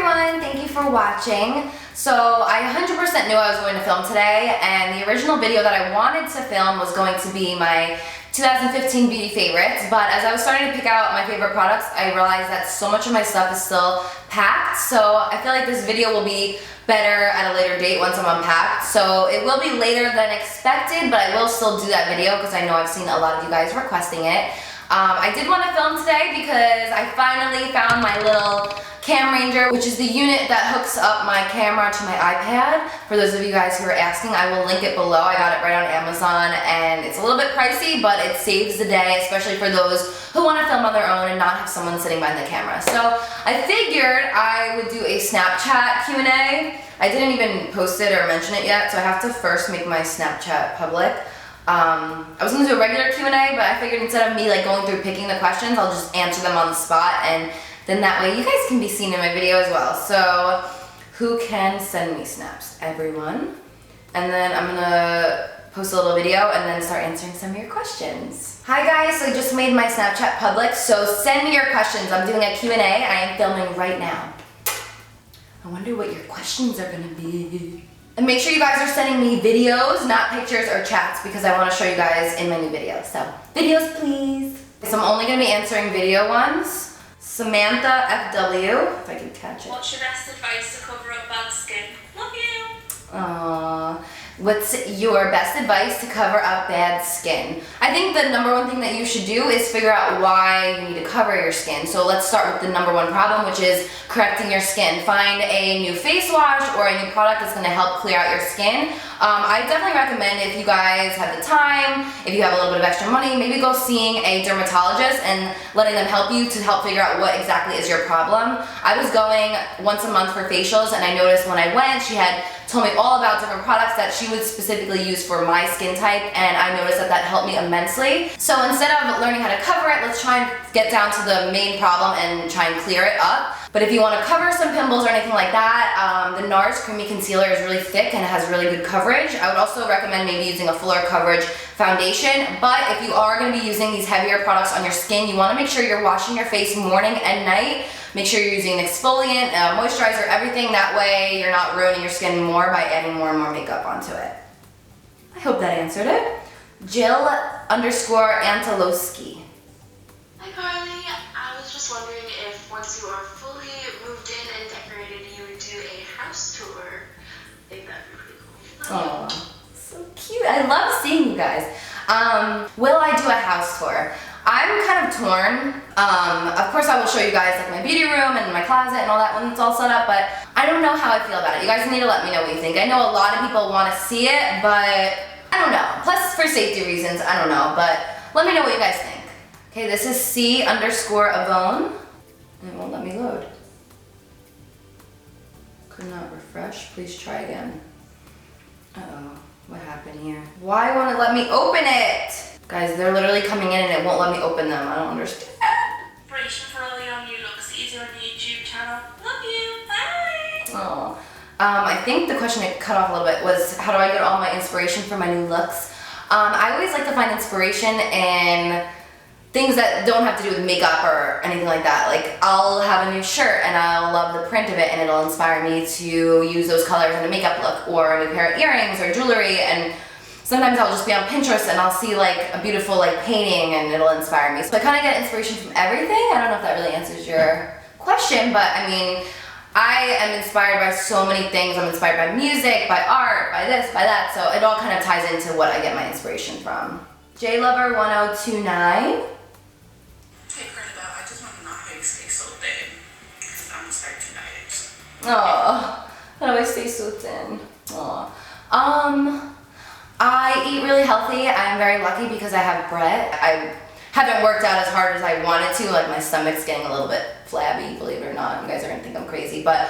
everyone, thank you for watching. So I 100% knew I was going to film today, and the original video that I wanted to film was going to be my 2015 beauty favorites, but as I was starting to pick out my favorite products, I realized that so much of my stuff is still packed, so I feel like this video will be better at a later date once I'm unpacked. So it will be later than expected, but I will still do that video because I know I've seen a lot of you guys requesting it. I did want to film today because I finally found my little Cam Ranger, which is the unit that hooks up my camera to my iPad. For those of you guys who are asking, I will link it below. I got it right on Amazon, and it's a little bit pricey, but it saves the day, especially for those who want to film on their own and not have someone sitting behind the camera. So I figured I would do a Snapchat Q&A. I didn't even post it or mention it yet, so I have to first make my Snapchat public. I was going to do a regular Q&A, but I figured instead of me like going through picking the questions, I'll just answer them on the spot, and then that way you guys can be seen in my video as well. So who can send me snaps? Everyone. And then I'm going to post a little video and then start answering some of your questions. Hi guys, so I just made my Snapchat public, so send me your questions. I'm doing a Q&A. I am filming right now. I wonder what your questions are going to be. And make sure you guys are sending me videos, not pictures or chats, because I want to show you guys in my new video. So, videos please. So I'm only going to be answering video ones. Samantha FW, if I can catch it. What's your best advice to cover up bad skin? Love you. Aww. What's your best advice to cover up bad skin? I think the number one thing that you should do is figure out why you need to cover your skin. So let's start with the number one problem, which is correcting your skin. Find a new face wash or a new product that's going to help clear out your skin. I definitely recommend, if you guys have the time, if you have a little bit of extra money, maybe go seeing a dermatologist and letting them help you to help figure out what exactly is your problem. I was going once a month for facials, and I noticed when I went, she had told me all about different products that she would specifically use for my skin type, and I noticed that that helped me immensely. So instead of learning how to cover it, let's try and get down to the main problem and try and clear it up. But if you want to cover some pimples or anything like that, the NARS Creamy Concealer is really thick and it has really good coverage. I would also recommend maybe using a fuller coverage foundation, but if you are going to be using these heavier products on your skin, you want to make sure you're washing your face morning and night. Make sure you're using an exfoliant, moisturizer, everything. That way you're not ruining your skin more by adding more and more makeup onto it. I hope that answered it. Jill_Antilowski. Hi Carly, I was just wondering if once you are fully moved in and decorated, you would do a house tour. I think that'd be pretty cool. Oh, so cute. I love seeing you guys. Will I do a house tour? I'm kind of torn. Of course I will show you guys like my beauty room and my closet and all that when it's all set up, but I don't know how I feel about it. You guys need to let me know what you think. I know a lot of people want to see it, but I don't know. Plus for safety reasons, I don't know, but let me know what you guys think. Okay, this is C_Avone. And it won't let me load. Could not refresh. Please try again. Uh-oh. What happened here? Why won't it let me open it? Guys, they're literally coming in and it won't let me open them. I don't understand. Inspiration for all your new looks is on YouTube channel. Love you. Bye. Oh. I think the question it cut off a little bit was, how do I get all my inspiration for my new looks? I always like to find inspiration in things that don't have to do with makeup or anything like that. Like, I'll have a new shirt and I'll love the print of it and it'll inspire me to use those colors in a makeup look, or a new pair of earrings or jewelry. And sometimes I'll just be on Pinterest and I'll see like a beautiful like painting and it'll inspire me. So I kind of get inspiration from everything. I don't know if that really answers your question, but I mean, I am inspired by so many things. I'm inspired by music, by art, by this, by that. So it all kind of ties into what I get my inspiration from. JLover1029. Hey Greta, I just want to know how you stay so thin. I'm gonna start to diet. Oh, how do I stay so thin? Oh. I eat really healthy. I'm very lucky because I have Brett. I haven't worked out as hard as I wanted to. Like, my stomach's getting a little bit flabby, believe it or not. You guys are gonna think I'm crazy, but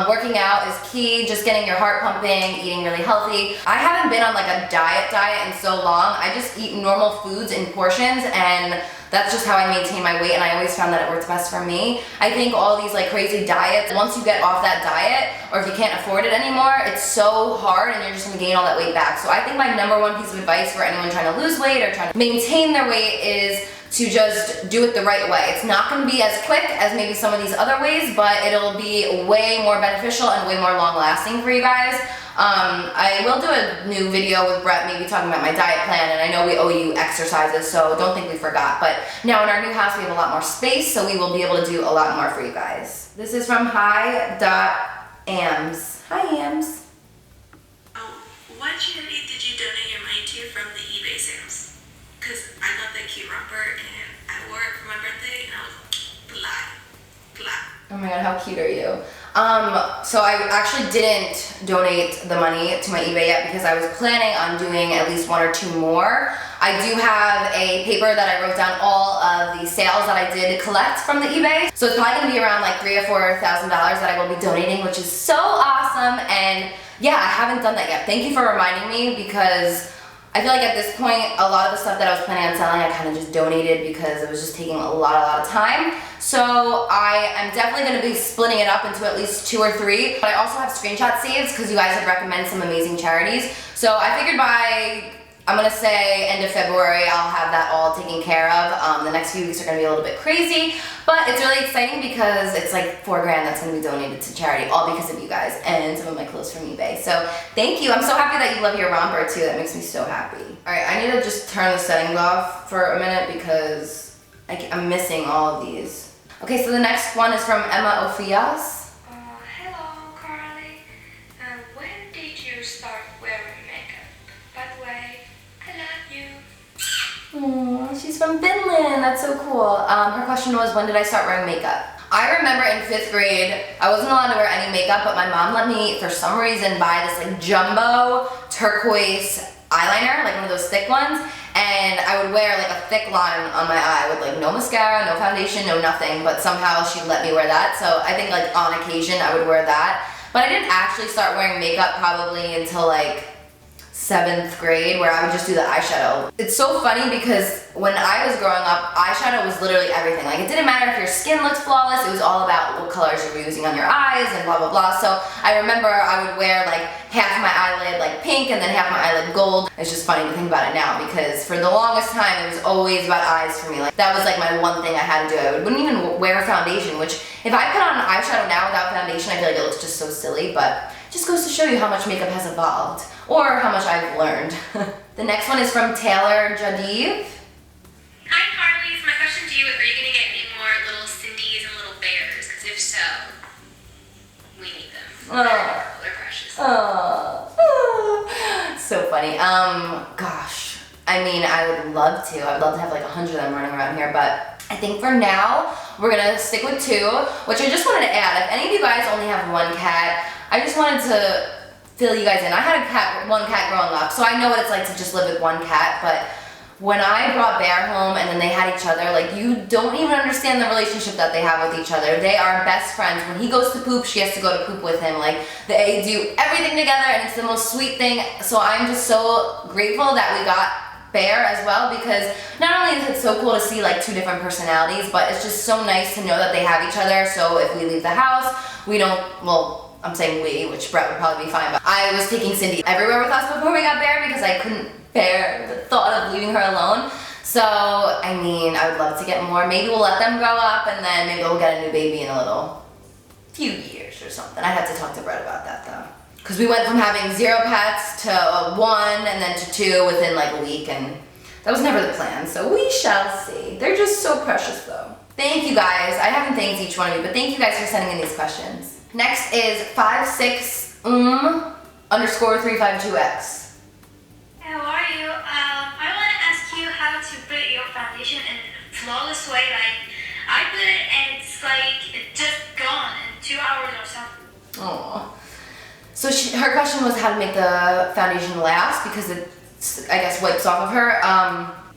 working out is key. Just getting your heart pumping, eating really healthy. I haven't been on like a diet in so long. I just eat normal foods in portions, and that's just how I maintain my weight, and I always found that it works best for me. I think all these like crazy diets, once you get off that diet, or if you can't afford it anymore, it's so hard and you're just gonna gain all that weight back. So I think my number one piece of advice for anyone trying to lose weight or trying to maintain their weight is to just do it the right way. It's not going to be as quick as maybe some of these other ways, but it'll be way more beneficial and way more long lasting for you guys. I will do a new video with Brett, maybe talking about my diet plan, and I know we owe you exercises, so don't think we forgot. But now in our new house, we have a lot more space, so we will be able to do a lot more for you guys. This is from hi.ams. Hi, Ams. Oh, what charity did you donate your money to from the eBay sales? Because I got that cute romper and I wore it for my birthday and I was fly. Oh my god, how cute are you? So I actually didn't donate the money to my eBay yet because I was planning on doing at least 1 or 2 more. I do have a paper that I wrote down all of the sales that I did collect from the eBay. So it's probably gonna be around like $3,000 or $4,000 that I will be donating, which is so awesome. And yeah, I haven't done that yet. Thank you for reminding me, because I feel like at this point, a lot of the stuff that I was planning on selling, I kind of just donated because it was just taking a lot of time. So I am definitely going to be splitting it up into at least 2 or 3. But I also have screenshot saves because you guys have recommended some amazing charities. So I figured by, I'm going to say end of February, I'll have that all taken care of. The next few weeks are going to be a little bit crazy, but it's really exciting because it's like $4 grand that's going to be donated to charity, all because of you guys and some of my clothes from eBay. So thank you. I'm so happy that you love your romper too. That makes me so happy. All right, I need to just turn the settings off for a minute because I'm missing all of these. Okay, so the next one is from Emma Ophias. Hello, Carli. When did you start wearing makeup? By the way, I love you. Aww, she's from Finland. That's so cool. Her question was, when did I start wearing makeup? I remember in 5th grade, I wasn't allowed to wear any makeup, but my mom let me, for some reason, buy this like jumbo turquoise eyeliner, like one of those thick ones, and I would wear like a thick line on my eye with like no mascara, no foundation, no nothing, but somehow she let me wear that. So I think like on occasion I would wear that, but I didn't actually start wearing makeup probably until like 7th grade, where I would just do the eyeshadow. It's so funny because when I was growing up, eyeshadow was literally everything. Like, it didn't matter if your skin looked flawless, it was all about what colors you were using on your eyes and blah blah blah. So I remember I would wear like half my eyelid like pink and then half my eyelid gold. It's just funny to think about it now because for the longest time it was always about eyes for me. Like, that was like my one thing I had to do. I wouldn't even wear foundation, which if I put on eyeshadow now without foundation, I feel like it looks just so silly, but it just goes to show you how much makeup has evolved. Or how much I've learned. The next one is from Taylor Jadiv. Hi, Carli. My question to you is, are you going to get any more little Cindy's and little bears? Because if so, we need them. They're precious. Oh, so funny. Gosh, I mean, I would love to. I'd love to have like 100 of them running around here, but I think for now, we're gonna stick with 2, which I just wanted to add. If any of you guys only have 1 cat, I just wanted to fill you guys in. I had one cat growing up, so I know what it's like to just live with 1 cat, but when I brought Bear home and then they had each other, like, you don't even understand the relationship that they have with each other. They are best friends. When he goes to poop, she has to go to poop with him. Like, they do everything together and it's the most sweet thing. So I'm just so grateful that we got Bear as well, because not only is it so cool to see like 2 different personalities, but it's just so nice to know that they have each other. So if we leave the house, we don't, well, I'm saying we, which Brett would probably be fine, but I was taking Cindy everywhere with us before we got Bear because I couldn't bear the thought of leaving her alone. So, I mean, I would love to get more. Maybe we'll let them grow up and then maybe we'll get a new baby in a little few years or something. I'd have to talk to Brett about that though. Because we went from having 0 pets to 1 and then to 2 within like a week, and that was never the plan, so we shall see. They're just so precious though. Thank you guys. I haven't thanked each one of you, but thank you guys for sending in these questions. Next is 56_352X. How are you? I want to ask you how to put your foundation in a flawless way. Like, I put it and it's like just gone in 2 hours or something. Aww. So her question was how to make the foundation last because it, I guess, wipes off of her.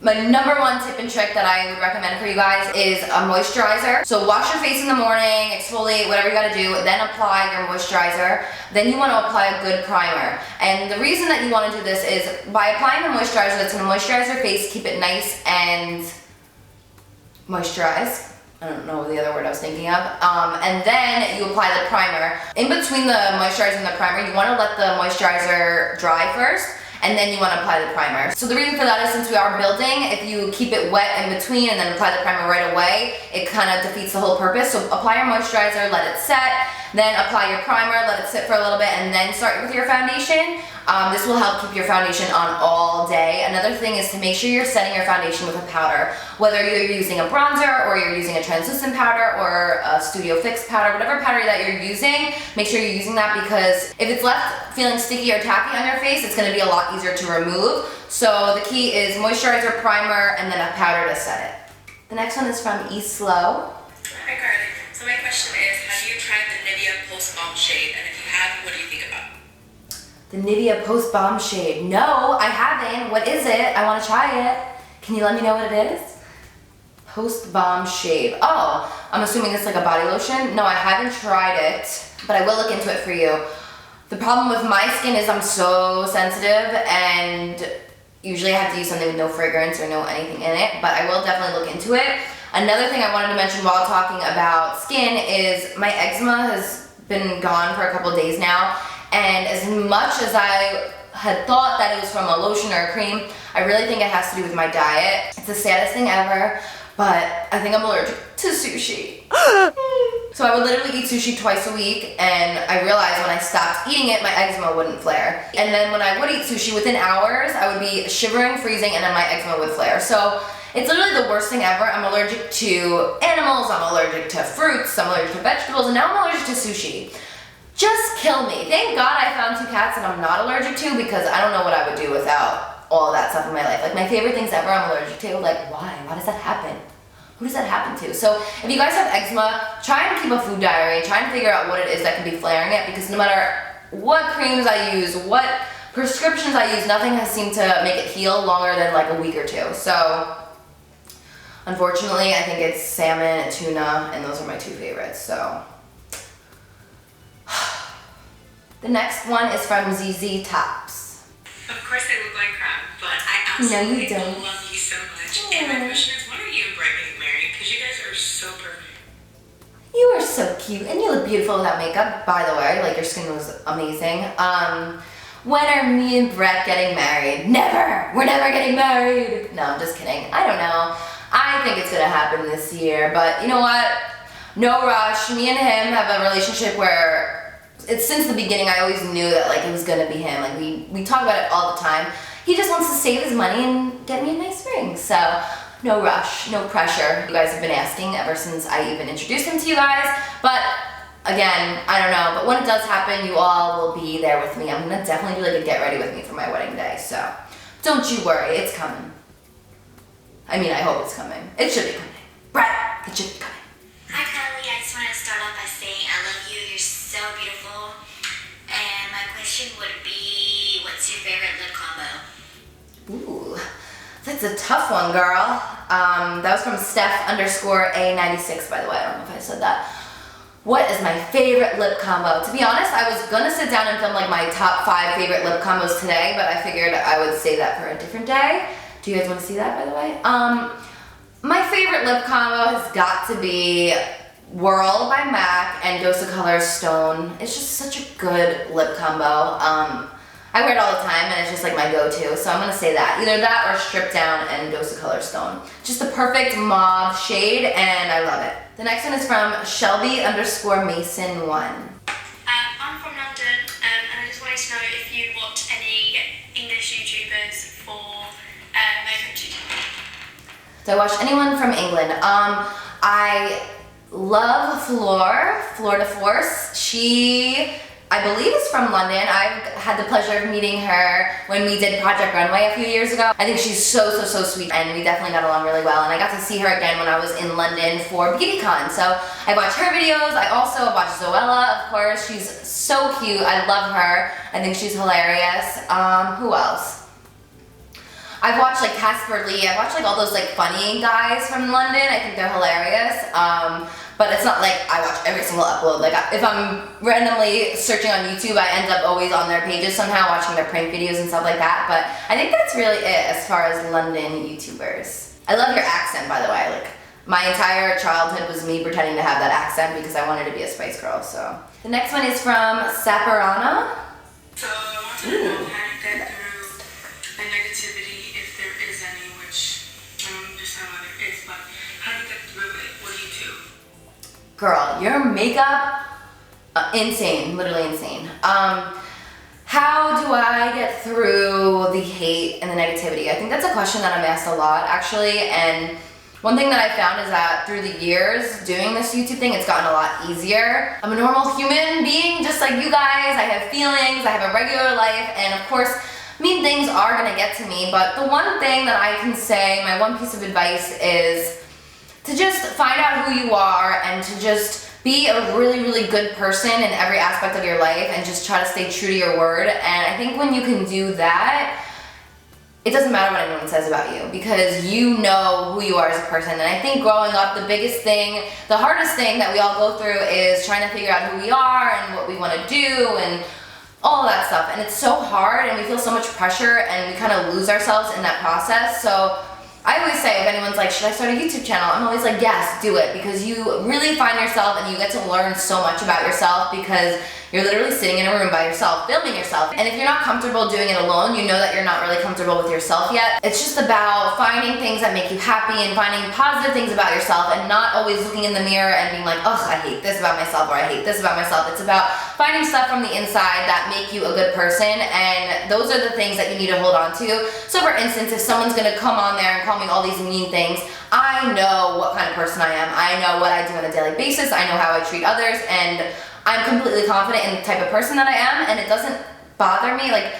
My number 1 tip and trick that I would recommend for you guys is a moisturizer. So wash your face in the morning, exfoliate, whatever you gotta do, then apply your moisturizer. Then you wanna apply a good primer. And the reason that you wanna do this is by applying the moisturizer, that's gonna moisturize your face, keep it nice and moisturized. I don't know the other word I was thinking of. And then you apply the primer. In between the moisturizer and the primer, you wanna let the moisturizer dry first. and then you want to apply the primer. So the reason for that is since we are building, if you keep it wet in between and then apply the primer right away, it kind of defeats the whole purpose. So apply your moisturizer, let it set, then apply your primer, let it sit for a little bit, and then start with your foundation. This will help keep your foundation on all day. Another thing is to make sure you're setting your foundation with a powder. Whether you're using a bronzer or you're using a translucent powder or a Studio Fix powder, whatever powder that you're using, make sure you're using that, because if it's left feeling sticky or tacky on your face, it's going to be a lot easier to remove. So the key is moisturizer, primer, and then a powder to set it. The next one is from Slow. Hi Carli. So my question is, have you tried the Nivea Post Balm Shade? And if you have, what do you think about it? The Nivea Post Balm Shade. No, I haven't. What is it? I want to try it. Can you let me know what it is? Post Balm Shade. Oh, I'm assuming it's like a body lotion. No, I haven't tried it, but I will look into it for you. The problem with my skin is I'm so sensitive, and usually I have to use something with no fragrance or no anything in it, but I will definitely look into it. Another thing I wanted to mention while talking about skin is my eczema has been gone for a couple days now, and as much as I had thought that it was from a lotion or a cream, I really think it has to do with my diet. It's the saddest thing ever, but I think I'm allergic to sushi. So I would literally eat sushi twice a week, and I realized when I stopped eating it, my eczema wouldn't flare. And then when I would eat sushi, within hours, I would be shivering, freezing, and then my eczema would flare. So it's literally the worst thing ever. I'm allergic to animals, I'm allergic to fruits, I'm allergic to vegetables, and now I'm allergic to sushi. Just kill me. Thank God I found 2 cats that I'm not allergic to, because I don't know what I would do without all of that stuff in my life. Like my favorite things ever I'm allergic to. Like why? Why does that happen? Who does that happen to? So if you guys have eczema, try and keep a food diary. Try and figure out what it is that can be flaring it, because no matter what creams I use, what prescriptions I use, nothing has seemed to make it heal longer than like a week or 2. So unfortunately, I think it's salmon and tuna, and those are my 2 favorites. So the next one is from ZZ Tops. Of course I look like crap, but I absolutely No, you don't. love you so much. And my question is, when are you and Brett getting married? Because you guys are so perfect. You are so cute, and you look beautiful without makeup, by the way. Like, your skin was amazing. When are me and Brett getting married? Never! We're never getting married! No, I'm just kidding. I don't know. I think it's gonna happen this year, but you know what? No rush. Me and him have a relationship where it's since the beginning. I always knew that like it was gonna be him. Like we talk about it all the time. He just wants to save his money and get me a nice ring. So no rush, no pressure. You guys have been asking ever since I even introduced him to you guys. But again, I don't know. But when it does happen, you all will be there with me. I'm gonna definitely do like a get ready with me for my wedding day. So don't you worry, it's coming. I mean, I hope it's coming. It should be coming. Brett, it should be coming. Hi Carli, I just want to start off by saying I love you, you're so beautiful. And my question would be, what's your favorite lip combo? Ooh, that's a tough one, girl. That was from Steph_A96, by the way. I don't know if I said that. What is my favorite lip combo? To be honest, I was gonna sit down and film like my top 5 favorite lip combos today, but I figured I would save that for a different day. Do you guys want to see that, by the way? My favorite lip combo has got to be Whirl by MAC and Dose of Color Stone. It's just such a good lip combo. I wear it all the time, and it's just like my go-to, so I'm gonna say that. Either that or Strip Down and Dose of Color Stone. Just the perfect mauve shade, and I love it. The next one is from Shelby_Mason1. I'm from London, and I just wanted to know if you watch any English YouTubers for makeup tutorials. Do I watch anyone from England? I love Fleur de Force. She, I believe, is from London. I've had the pleasure of meeting her when we did Project Runway a few years ago. I think she's so sweet, and we definitely got along really well. And I got to see her again when I was in London for BeautyCon. So I watched her videos. I also watched Zoella, of course. She's so cute. I love her. I think she's hilarious. Who else? I've watched like Casper Lee. I've watched like all those like funny guys from London. I think they're hilarious. But it's not like I watch every single upload. Like if I'm randomly searching on YouTube, I end up always on their pages somehow, watching their prank videos and stuff like that. But I think that's really it as far as London YouTubers. I love your accent, by the way. Like my entire childhood was me pretending to have that accent because I wanted to be a Spice Girl. So the next one is from Saparana. So I want to know how you got through negativity, if there is any, which I don't understand why there is, but how do you get through it? What do you do? Girl, your makeup, insane, literally insane. How do I get through the hate and the negativity? I think that's a question that I'm asked a lot, actually, and one thing that I found is that through the years doing this YouTube thing, it's gotten a lot easier. I'm a normal human being, just like you guys. I have feelings, I have a regular life, and of course, mean things are gonna get to me, but the one thing that I can say, my one piece of advice is to just find out who you are and to just be a really, really good person in every aspect of your life and just try to stay true to your word. And I think when you can do that, it doesn't matter what anyone says about you because you know who you are as a person. And I think growing up, the biggest thing, the hardest thing that we all go through is trying to figure out who we are and what we want to do and all of that stuff. And it's so hard and we feel so much pressure and we kind of lose ourselves in that process. So I always say, if anyone's like, should I start a YouTube channel? I'm always like, yes, do it, because you really find yourself and you get to learn so much about yourself because you're literally sitting in a room by yourself, filming yourself. And if you're not comfortable doing it alone, you know that you're not really comfortable with yourself yet. It's just about finding things that make you happy and finding positive things about yourself and not always looking in the mirror and being like, oh, I hate this about myself or I hate this about myself. It's about finding stuff from the inside that make you a good person, and those are the things that you need to hold on to. So for instance, if someone's gonna come on there and call me all these mean things, I know what kind of person I am. I know what I do on a daily basis. I know how I treat others, and I'm completely confident in the type of person that I am, and it doesn't bother me. Like,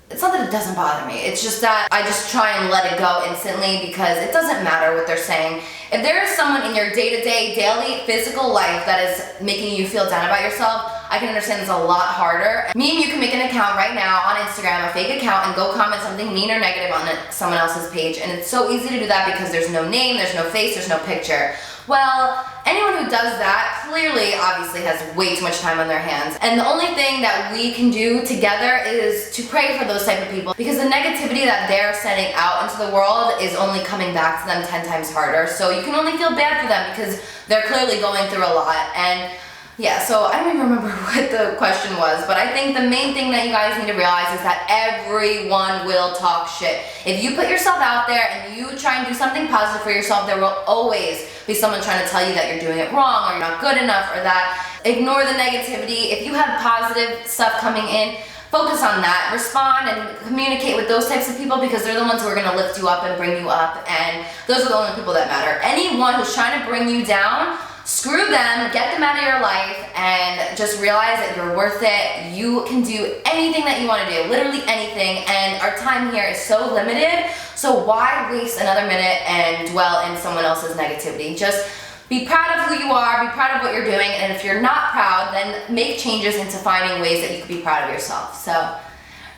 it's not that it doesn't bother me, it's just that I just try and let it go instantly because it doesn't matter what they're saying. If there is someone in your day-to-day, daily, physical life that is making you feel down about yourself, I can understand it's a lot harder. Me and you can make an account right now on Instagram, a fake account, and go comment something mean or negative on someone else's page, and it's so easy to do that because there's no name, there's no face, there's no picture. Well, anyone who does that clearly, obviously has way too much time on their hands. And the only thing that we can do together is to pray for those type of people because the negativity that they're sending out into the world is only coming back to them 10 times harder. So you can only feel bad for them because they're clearly going through a lot. And yeah, so I don't even remember what the question was, but I think the main thing that you guys need to realize is that everyone will talk shit. If you put yourself out there and you try and do something positive for yourself, there will always be someone trying to tell you that you're doing it wrong or you're not good enough or that. Ignore the negativity. If you have positive stuff coming in, focus on that. Respond and communicate with those types of people because they're the ones who are going to lift you up and bring you up, and those are the only people that matter. Anyone who's trying to bring you down, screw them, get them out of your life, and just realize that you're worth it. You can do anything that you want to do, literally anything, and our time here is so limited, so why waste another minute and dwell in someone else's negativity? Just be proud of who you are, be proud of what you're doing, and if you're not proud, then make changes into finding ways that you can be proud of yourself. So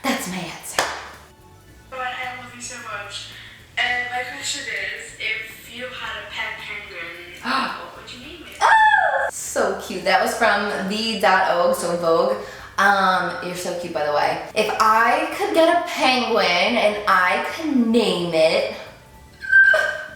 that's my answer. I love you so much. And my question is, if you had a pet penguin, what would you name it? Oh, so cute. That was from the.og, so Vogue. You're so cute, by the way. If I could get a penguin and I could name it,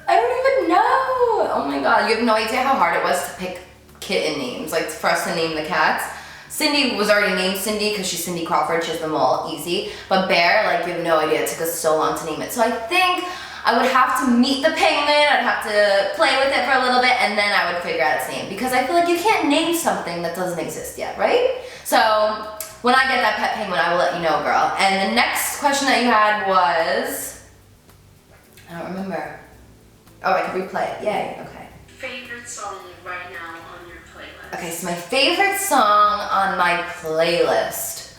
I don't even know. Oh my god, you have no idea how hard it was to pick kitten names, like for us to name the cats. Cindy was already named Cindy because she's Cindy Crawford, she's the mole, easy. But Bear, like, you have no idea, it took us so long to name it. So I think I would have to meet the penguin, I'd have to play with it for a little bit, and then I would figure out its name. Because I feel like you can't name something that doesn't exist yet, right? So when I get that pet penguin, I will let you know, girl. And the next question that you had was, I don't remember. Oh, I can replay it, yay, okay. Favorite song right now on your playlist? Okay, so my favorite song on my playlist.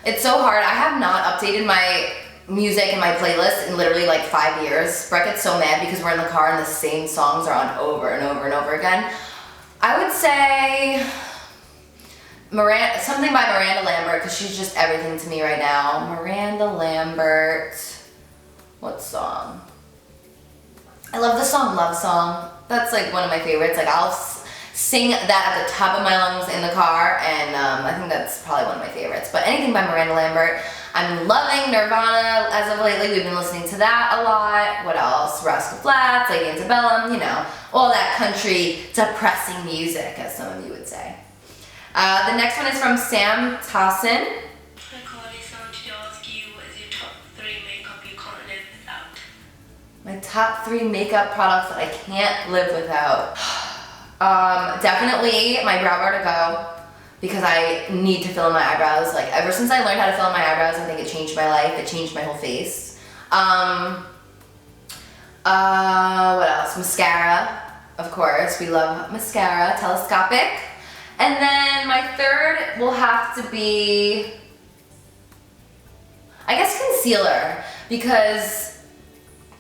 It's so hard, I have not updated my music and my playlist in literally like 5 years. Brett gets so mad because we're in the car and the same songs are on over and over and over again. I would say something by Miranda Lambert because she's just everything to me right now. Miranda Lambert, what song? I love the song Love Song. That's like one of my favorites. Like I'll sing that at the top of my lungs in the car, and I think that's probably one of my favorites. But anything by Miranda Lambert. I'm loving Nirvana as of lately. We've been listening to that a lot. What else? Rascal Flatts, Lady Antebellum, you know, all that country depressing music, as some of you would say. The next one is from Sam Tossin. Hi Carli, so today I'll ask you what is your top 3 makeup you My top 3 makeup products that I can't live without. Definitely my brow bar to go, because I need to fill in my eyebrows. Like, ever since I learned how to fill in my eyebrows, I think it changed my life. It changed my whole face. What else? Mascara, of course. We love mascara, telescopic. And then my third will have to be, I guess, concealer, because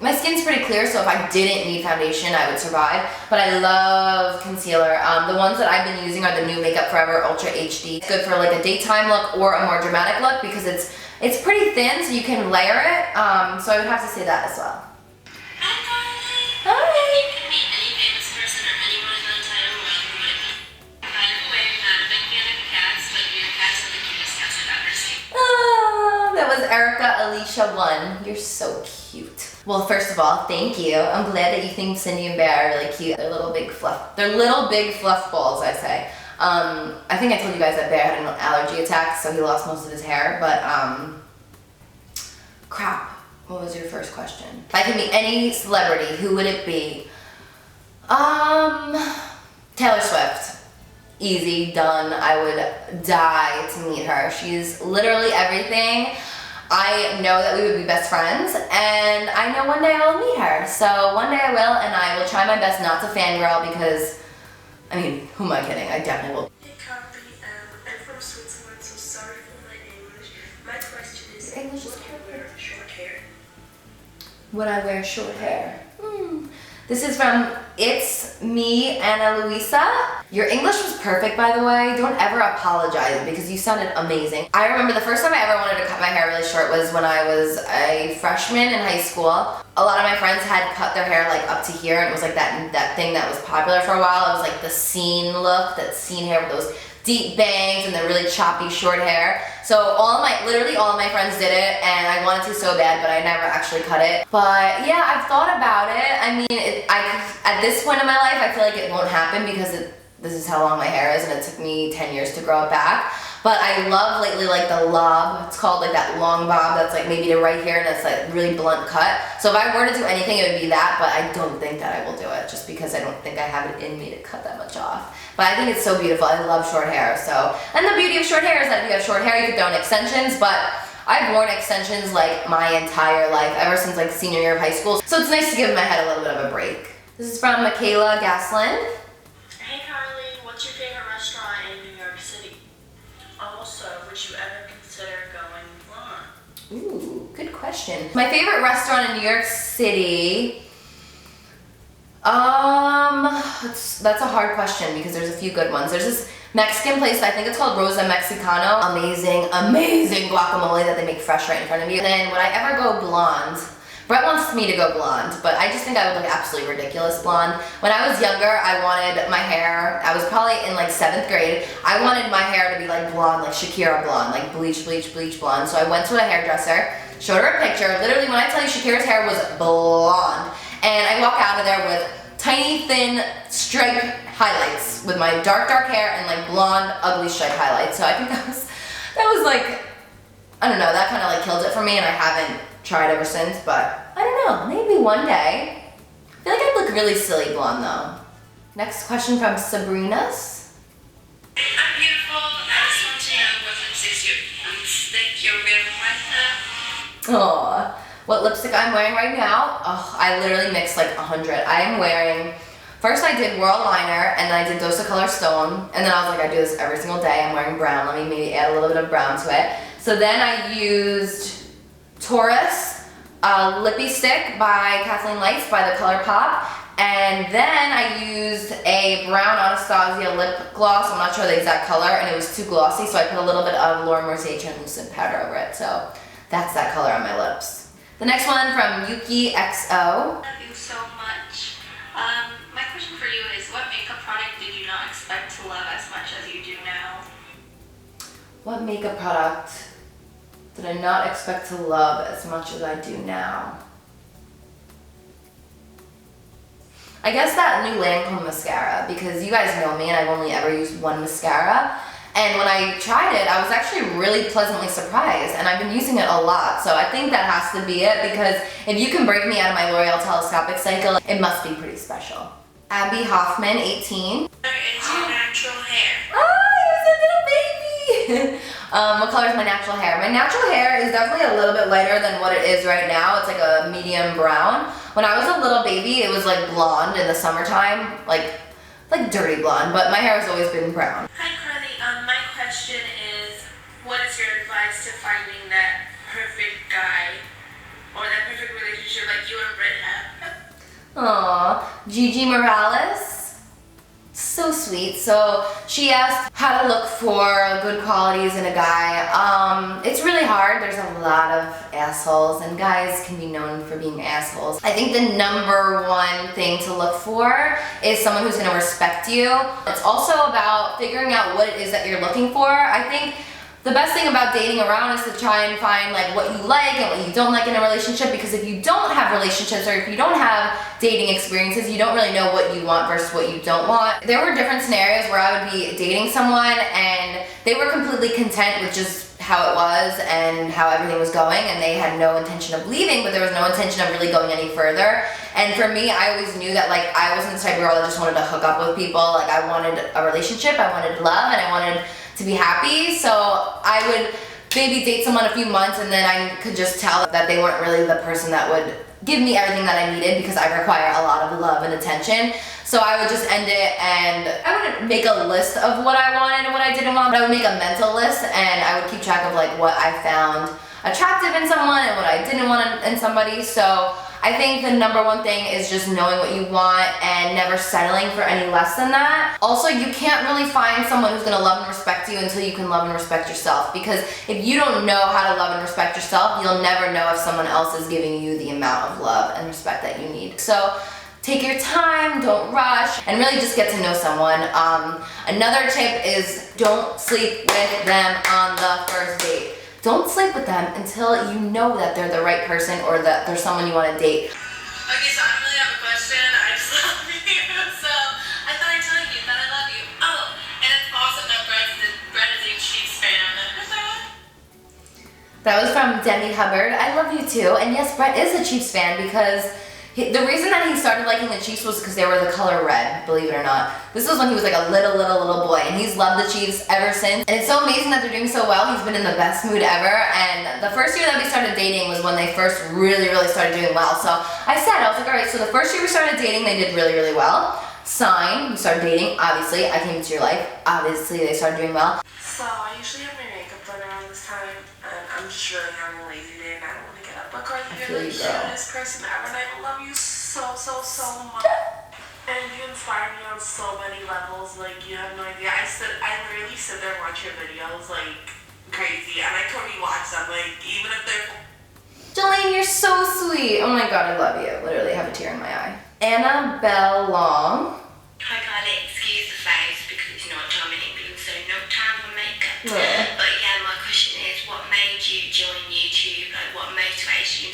my skin's pretty clear, so if I didn't need foundation, I would survive. But I love concealer. The ones that I've been using are the new Makeup Forever Ultra HD. It's good for like a daytime look or a more dramatic look, because it's pretty thin, so you can layer it. So I would have to say that as well. Hi, Carli. Hi. If you could meet any famous person or anyone in the entire world, who would it be? By the way, I'm not a big fan of cats, but your cats are the cutest cats I've ever seen. Oh, that was Erica Alicia 1. You're so cute. Well, first of all, thank you. I'm glad that you think Cindy and Bear are really cute. They're little big fluff balls, I say. I think I told you guys that Bear had an allergy attack, so he lost most of his hair, but crap. What was your first question? If I could meet any celebrity, who would it be? Taylor Swift. Easy, done. I would die to meet her. She's literally everything. I know that we would be best friends, and I know one day I will meet her. So one day I will, and I will try my best not to fangirl, because, I mean, who am I kidding? I definitely will. Hey Carli, I'm from Switzerland, so sorry for my English. My question is, Your English is would you wear short hair? Would I wear short hair? This is from It's Me, Ana Luisa. Your English was perfect, by the way. Don't ever apologize, because you sounded amazing. I remember the first time I ever wanted to cut my hair really short was when I was a freshman in high school. A lot of my friends had cut their hair like up to here, and it was like that thing that was popular for a while. It was like the scene look, that scene hair with those deep bangs and the really choppy short hair. So literally all of my friends did it, and I wanted to so bad, but I never actually cut it. But yeah, I've thought about it. I mean, at this point in my life, I feel like it won't happen, because this is how long my hair is, and it took me 10 years to grow it back. But I love lately like the lob. It's called like that long bob that's like maybe to right here, and it's like really blunt cut. So if I were to do anything, it would be that, but I don't think that I will do it, just because I don't think I have it in me to cut that much off. But I think it's so beautiful. I love short hair. So, and the beauty of short hair is that if you have short hair, you can throw in extensions, but I've worn extensions like my entire life, ever since like senior year of high school. So it's nice to give my head a little bit of a break. This is from Michaela Gaslin. Hey Carli, what's your favorite restaurant in New York City? Also, would you ever consider going blonde? Ooh, good question. My favorite restaurant in New York City, that's a hard question, because there's a few good ones. There's this Mexican place, I think it's called Rosa Mexicano. Amazing, amazing guacamole that they make fresh right in front of you. And then would I ever go blonde? Brett wants me to go blonde, but I just think I would look absolutely ridiculous blonde. When I was younger, I wanted my hair, I was probably in like 7th grade, I wanted my hair to be like blonde, like Shakira blonde, like bleach, bleach, bleach blonde. So I went to a hairdresser, showed her a picture. Literally, when I tell you Shakira's hair was blonde, and I walk out of there with tiny, thin, stripe highlights with my dark, dark hair and like blonde, ugly stripe highlights. So I think that was like, I don't know, that kind of like killed it for me, and I haven't tried ever since, but I don't know, maybe one day. I feel like I'd look really silly blonde though. Next question from Sabrina's. I'm beautiful. I just want to know what lipstick you're wearing right now. Aww. What lipstick I'm wearing right now? Oh, I literally mixed like 100. I am wearing, first I did Whirl Liner, and then I did Dose of Color Stone, and then I was like, I do this every single day. I'm wearing brown. Let me maybe add a little bit of brown to it. So then I used Taurus Lippy Stick by Kathleen Lights by the Color Pop, and then I used a brown Anastasia lip gloss. I'm not sure the exact color, and it was too glossy, so I put a little bit of Laura Mercier translucent powder over it. So that's that color on my lips. The next one from Yuki XO. Love you so much. My question for you is, what makeup product did you not expect to love as much as you do now? What makeup product did I not expect to love as much as I do now? I guess that new Lancome mascara, because you guys know me and I've only ever used one mascara, And when I tried it, I was actually really pleasantly surprised, and I've been using it a lot. So I think that has to be it, because if you can break me out of my L'Oreal telescopic cycle, it must be pretty special. Abby Hoffman, 18. Where is your natural hair? Oh, he's a little baby! What color is my natural hair? My natural hair is definitely a little bit lighter than what it is right now. It's like a medium brown. When I was a little baby, it was like blonde in the summertime, like dirty blonde, but my hair has always been brown. Hi Carli, my question is, what is your advice to finding that perfect guy or that perfect relationship like you and Britt have? Aw, Gigi Morales. So sweet. So she asked how to look for good qualities in a guy. It's really hard. There's a lot of assholes, and guys can be known for being assholes. I think the number one thing to look for is someone who's going to respect you. It's also about figuring out what it is that you're looking for. I think the best thing about dating around is to try and find like what you like and what you don't like in a relationship, because if you don't have relationships or if you don't have dating experiences, you don't really know what you want versus what you don't want. There were different scenarios where I would be dating someone and they were completely content with just how it was and how everything was going, and they had no intention of leaving, but there was no intention of really going any further. And for me, I always knew that like I wasn't the type of girl that just wanted to hook up with people. Like I wanted a relationship, I wanted love, and I wanted to be happy. So I would maybe date someone a few months and then I could just tell that they weren't really the person that would give me everything that I needed, because I require a lot of love and attention. So I would just end it, and I wouldn't make a list of what I wanted and what I didn't want, but I would make a mental list, and I would keep track of like what I found attractive in someone and what I didn't want in somebody. So I think the number one thing is just knowing what you want and never settling for any less than that. Also, you can't really find someone who's gonna love and respect you until you can love and respect yourself, because if you don't know how to love and respect yourself, you'll never know if someone else is giving you the amount of love and respect that you need. So take your time, don't rush, and really just get to know someone. Another tip is don't sleep with them on the first date. Don't sleep with them until you know that they're the right person or that they're someone you want to date. Okay, so I don't really have a question. I just love you. So I thought I'd tell you that I love you. Oh, and it's awesome that Brett is a Chiefs fan. That was from Demi Hubbard. I love you too. And yes, Brett is a Chiefs fan, because the reason that he started liking the Chiefs was because they were the color red, believe it or not. This was when he was like a little boy, and he's loved the Chiefs ever since. And it's so amazing that they're doing so well. He's been in the best mood ever. And the first year that we started dating was when they first really started doing well. So I was like, all right, so the first year we started dating, they did really well. Sign, we started dating, obviously. I came into your life, obviously they started doing well. So I usually have my makeup done around this time, and I'm just really young and lazy today, and I don't want to get up. But Carli, you're the cutest person ever, and I love you so much. And you inspire me on so many levels, like you have no idea. I literally sit there and watch your videos like crazy, and I can rewatch them, like even if they're... Jolene, you're so sweet. Oh my god, I love you. Literally have a tear in my eye. Annabelle Long. Hi Carli, excuse the face because it's not time in England, so no time for makeup. Yeah. But yeah, my question is, what made you join YouTube? Like, what motivated you?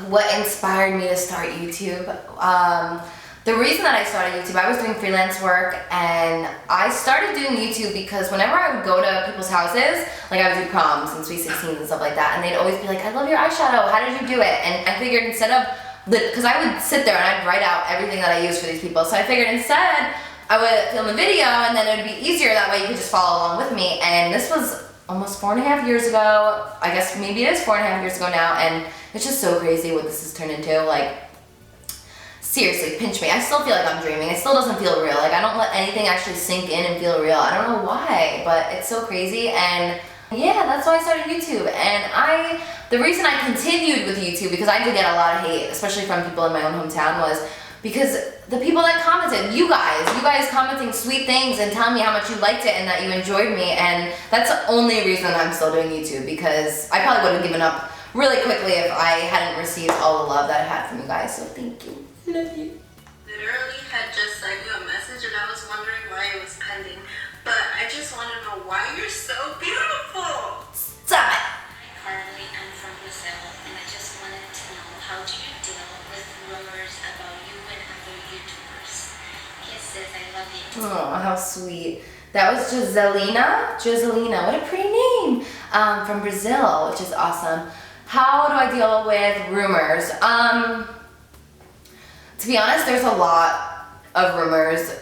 What inspired me to start YouTube? The reason that I started YouTube, I was doing freelance work, and I started doing YouTube because whenever I would go to people's houses, like I would do proms and sweet 16s and stuff like that, and they'd always be like, I love your eyeshadow, how did you do it? And I figured instead of, because I would sit there and I'd write out everything that I used for these people, so I figured instead I would film a video, and then it would be easier, that way you could just follow along with me. And this was almost 4.5 years ago. I guess maybe it is 4.5 years ago now, and it's just so crazy what this has turned into. Like, seriously, pinch me. I still feel like I'm dreaming. It still doesn't feel real. Like, I don't let anything actually sink in and feel real. I don't know why, but it's so crazy. And yeah, that's why I started YouTube. And the reason I continued with YouTube, because I did get a lot of hate, especially from people in my own hometown, was because the people that commented, you guys commenting sweet things and telling me how much you liked it and that you enjoyed me. And that's the only reason I'm still doing YouTube, because I probably would have given up really quickly if I hadn't received all the love that I had from you guys. So thank you. Love you. Literally had just sent you a message and I was wondering why it was pending. But I just want to know why you're so beautiful. Stop it. Hi Carli, I'm from Brazil, and I just wanted to know, how do you deal with rumors about you and other YouTubers? Kisses, I love you. Oh, how sweet. That was Joselina, what a pretty name, from Brazil, which is awesome. How do I deal with rumors? To be honest, there's a lot of rumors.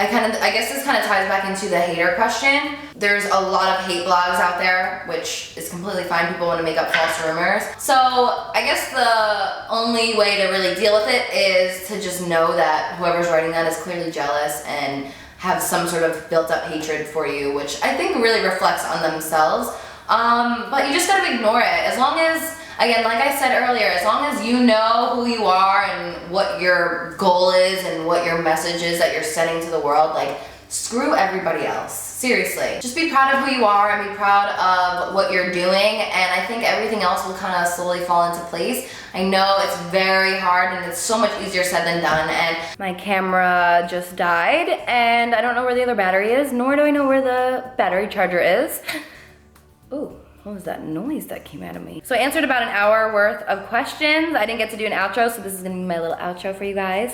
I guess this kind of ties back into the hater question. There's a lot of hate blogs out there, which is completely fine. People want to make up false rumors. So I guess the only way to really deal with it is to just know that whoever's writing that is clearly jealous and have some sort of built up hatred for you, which I think really reflects on themselves. But you just gotta ignore it. As long as, again, like I said earlier, as long as you know who you are and what your goal is and what your message is that you're sending to the world, like, screw everybody else. Seriously. Just be proud of who you are and be proud of what you're doing, and I think everything else will kind of slowly fall into place. I know it's very hard and it's so much easier said than done, and my camera just died and I don't know where the other battery is, nor do I know where the battery charger is. Ooh. What was that noise that came out of me? So I answered about an hour worth of questions. I didn't get to do an outro, so this is gonna be my little outro for you guys.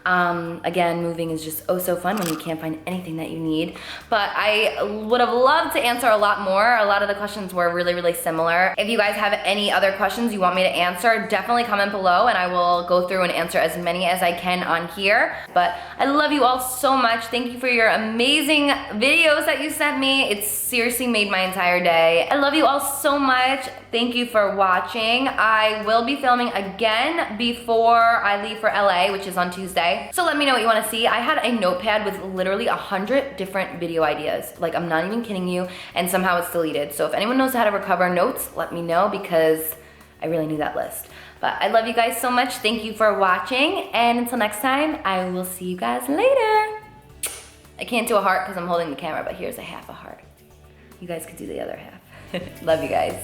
Again, moving is just oh so fun when you can't find anything that you need. But I would have loved to answer a lot more. A lot of the questions were really, really similar. If you guys have any other questions you want me to answer, definitely comment below and I will go through and answer as many as I can on here. But I love you all so much. Thank you for your amazing videos that you sent me. It's seriously made my entire day. I love you all so much. Thank you for watching. I will be filming again before I leave for LA, which is on Tuesday. So let me know what you want to see. I had a notepad with literally 100 different video ideas. Like, I'm not even kidding you, and somehow it's deleted. So if anyone knows how to recover notes, let me know because I really need that list. But I love you guys so much. Thank you for watching, and until next time, I will see you guys later. I can't do a heart because I'm holding the camera, but here's a half a heart. You guys could do the other half. Love you guys.